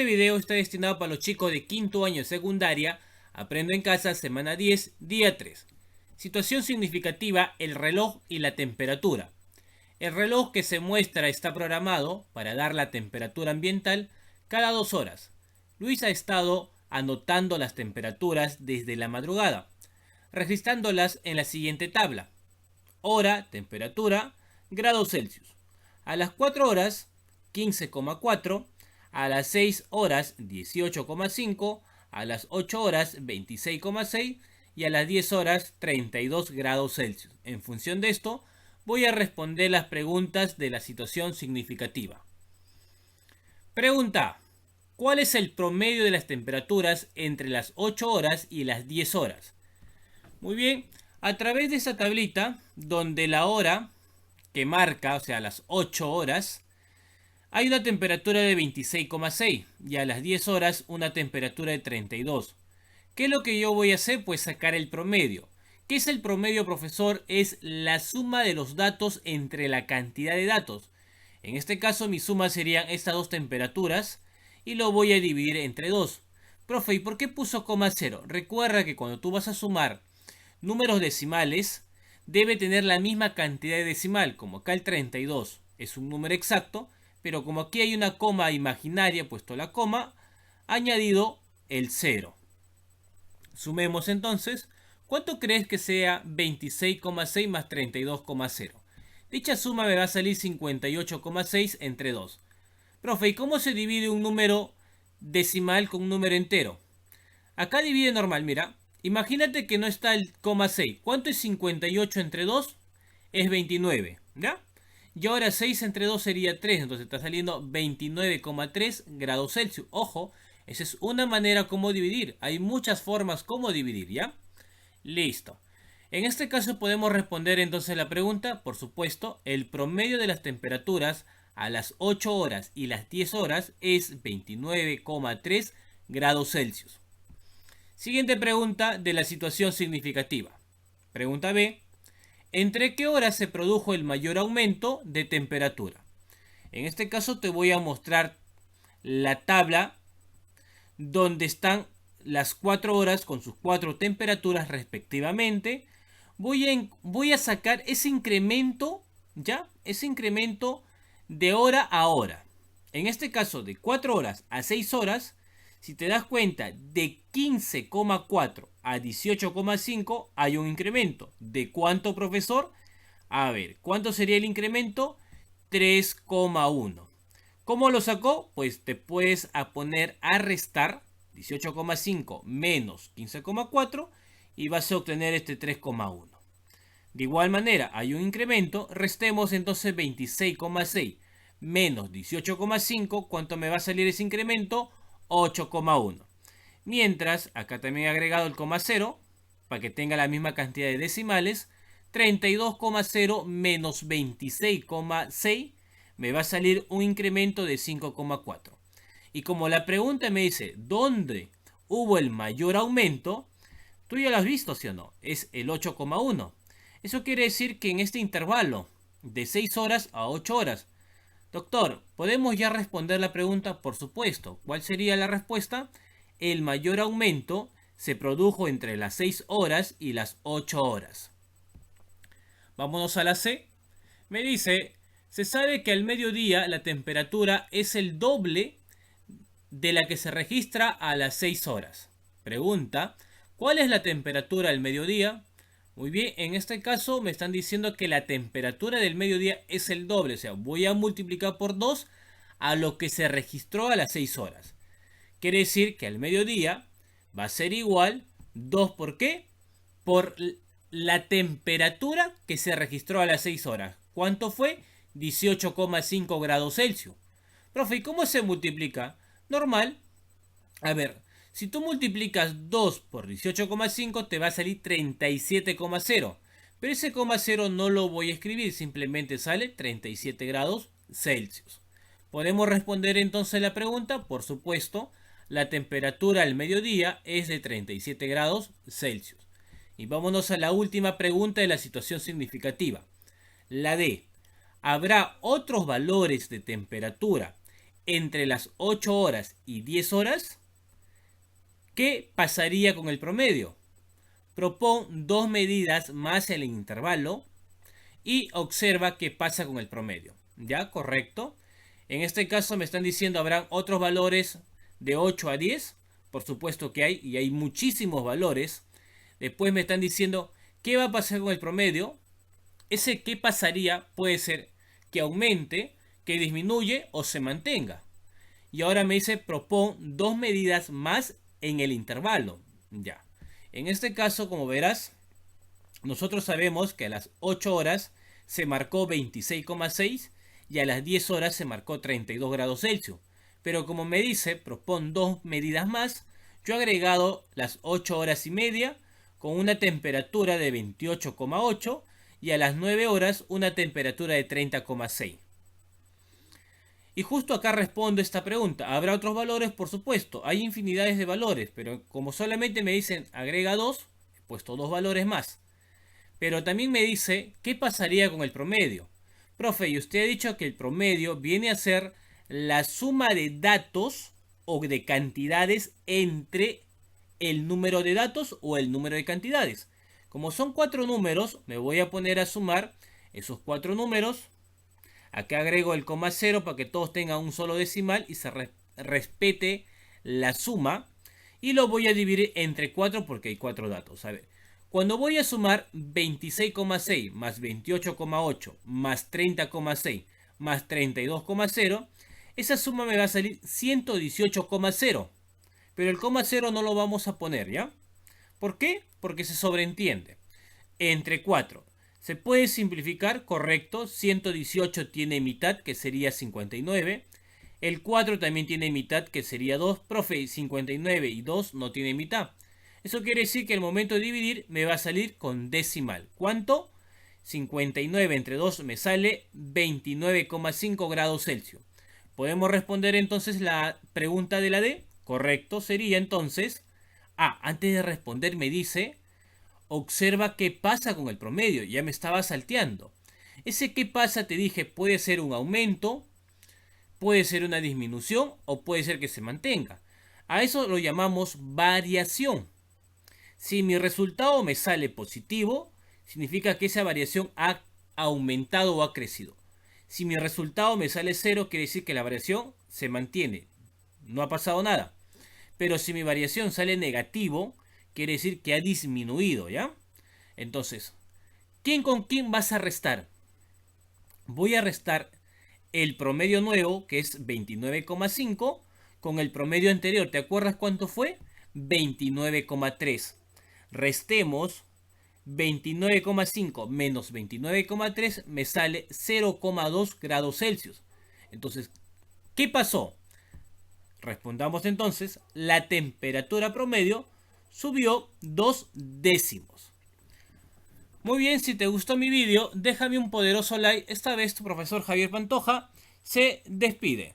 Este video está destinado para los chicos de quinto año de secundaria. Aprendo en casa, semana 10, día 3. Situación significativa: el reloj y la temperatura. El reloj que se muestra está programado para dar la temperatura ambiental cada 2 horas. Luis ha estado anotando las temperaturas desde la madrugada, registrándolas en la siguiente tabla: hora, temperatura, grados Celsius. A las 4 horas, 15,4. A las 6 horas, 18,5. A las 8 horas, 26,6. Y a las 10 horas, 32 grados Celsius. En función de esto, voy a responder las preguntas de la situación significativa. Pregunta A: ¿cuál es el promedio de las temperaturas entre las 8 horas y las 10 horas? Muy bien, a través de esa tablita, donde la hora que marca, o sea, las 8 horas, hay una temperatura de 26,6 y a las 10 horas una temperatura de 32. ¿Qué es lo que yo voy a hacer? Pues sacar el promedio. ¿Qué es el promedio, profesor? Es la suma de los datos entre la cantidad de datos. En este caso mi suma serían estas dos temperaturas y lo voy a dividir entre 2. Profe, ¿y por qué puso coma cero? Recuerda que cuando tú vas a sumar números decimales, debe tener la misma cantidad de decimal. Como acá el 32 es un número exacto, pero como aquí hay una coma imaginaria, puesto la coma, añadido el 0. Sumemos entonces. ¿Cuánto crees que sea 26,6 más 32,0? Dicha suma me va a salir 58,6 entre 2. Profe, ¿y cómo se divide un número decimal con un número entero? Acá divide normal, mira. Imagínate que no está el coma 6. ¿Cuánto es 58 entre 2? Es 29, ¿ya? Y ahora 6 entre 2 sería 3, entonces está saliendo 29,3 grados Celsius. Ojo, esa es una manera como dividir. Hay muchas formas como dividir, ¿ya? Listo. En este caso podemos responder entonces la pregunta. Por supuesto, el promedio de las temperaturas a las 8 horas y las 10 horas es 29,3 grados Celsius. Siguiente pregunta de la situación significativa. Pregunta B: ¿entre qué horas se produjo el mayor aumento de temperatura? En este caso te voy a mostrar la tabla donde están las 4 horas con sus 4 temperaturas respectivamente. Voy a sacar ese incremento, ¿ya? Ese incremento de hora a hora. En este caso, de 4 horas a 6 horas, si te das cuenta, de 15,4 a 18,5 hay un incremento. ¿De cuánto, profesor? A ver, ¿cuánto sería el incremento? 3,1. ¿Cómo lo sacó? Pues te puedes poner a restar 18,5 menos 15,4 y vas a obtener este 3,1. De igual manera, hay un incremento. Restemos entonces 26,6 menos 18,5. ¿Cuánto me va a salir ese incremento? 8,1. Mientras, acá también he agregado el coma 0 para que tenga la misma cantidad de decimales. 32,0 menos 26,6 me va a salir un incremento de 5,4. Y como la pregunta me dice ¿dónde hubo el mayor aumento? Tú ya lo has visto, ¿sí o no? Es el 8,1. Eso quiere decir que en este intervalo de 6 horas a 8 horas. Doctor, ¿podemos ya responder la pregunta? Por supuesto. ¿Cuál sería la respuesta? El mayor aumento se produjo entre las 6 horas y las 8 horas. Vámonos a la C. Me dice: se sabe que al mediodía la temperatura es el doble de la que se registra a las 6 horas. Pregunta: ¿cuál es la temperatura al mediodía? Muy bien, en este caso me están diciendo que la temperatura del mediodía es el doble, o sea, voy a multiplicar por 2 a lo que se registró a las 6 horas. Quiere decir que al mediodía va a ser igual 2, ¿por qué? Por la temperatura que se registró a las 6 horas. ¿Cuánto fue? 18,5 grados Celsius. Profe, ¿y cómo se multiplica? Normal. A ver, si tú multiplicas 2 por 18,5 te va a salir 37,0. Pero ese coma 0 no lo voy a escribir, simplemente sale 37 grados Celsius. ¿Podemos responder entonces la pregunta? Por supuesto, la temperatura al mediodía es de 37 grados Celsius. Y vámonos a la última pregunta de la situación significativa. La D: ¿habrá otros valores de temperatura entre las 8 horas y 10 horas, ¿qué pasaría con el promedio? Propon dos medidas más en el intervalo y observa qué pasa con el promedio. ¿Ya? Correcto. En este caso me están diciendo habrán otros valores de 8 a 10. Por supuesto que hay, y hay muchísimos valores. Después me están diciendo qué va a pasar con el promedio. Ese qué pasaría puede ser que aumente, que disminuye o se mantenga. Y ahora me dice propon dos medidas más en el intervalo. Ya. En este caso, como verás, nosotros sabemos que a las 8 horas se marcó 26,6 y a las 10 horas se marcó 32 grados Celsius. Pero como me dice, propon dos medidas más, yo he agregado las 8 horas y media con una temperatura de 28,8 y a las 9 horas una temperatura de 30,6. Y justo acá respondo esta pregunta. ¿Habrá otros valores? Por supuesto, hay infinidades de valores, pero como solamente me dicen agrega 2, he puesto dos valores más. Pero también me dice, ¿qué pasaría con el promedio? Profe, y usted ha dicho que el promedio viene a ser la suma de datos o de cantidades entre el número de datos o el número de cantidades. Como son 4 números, me voy a poner a sumar esos 4 números. Acá agrego el coma 0 para que todos tengan un solo decimal y se respete la suma. Y lo voy a dividir entre 4 porque hay 4 datos. A ver, cuando voy a sumar 26,6 más 28,8 más 30,6 más 32,0, esa suma me va a salir 118,0. Pero el coma 0 no lo vamos a poner, ¿ya? ¿Por qué? Porque se sobreentiende. Entre 4. Se puede simplificar, correcto. 118 tiene mitad, que sería 59. El 4 también tiene mitad, que sería 2. Profe, 59 y 2 no tienen mitad. Eso quiere decir que al momento de dividir me va a salir con decimal. ¿Cuánto? 59 entre 2 me sale 29,5 grados Celsius. ¿Podemos responder entonces la pregunta de la D? Correcto, sería entonces... antes de responder me dice... Observa qué pasa con el promedio. Ya me estaba salteando. Ese qué pasa, te dije, puede ser un aumento, puede ser una disminución o puede ser que se mantenga. A eso lo llamamos variación. Si mi resultado me sale positivo, significa que esa variación ha aumentado o ha crecido. Si mi resultado me sale 0, quiere decir que la variación se mantiene. No ha pasado nada. Pero si mi variación sale negativo, quiere decir que ha disminuido, ¿ya? Entonces, ¿quién con quién vas a restar? Voy a restar el promedio nuevo, que es 29,5, con el promedio anterior. ¿Te acuerdas cuánto fue? 29,3. Restemos 29,5 menos 29,3, me sale 0,2 grados Celsius. Entonces, ¿qué pasó? Respondamos entonces, la temperatura promedio subió 2 décimos. Muy bien, si te gustó mi vídeo, déjame un poderoso like. Esta vez tu profesor Javier Pantoja se despide.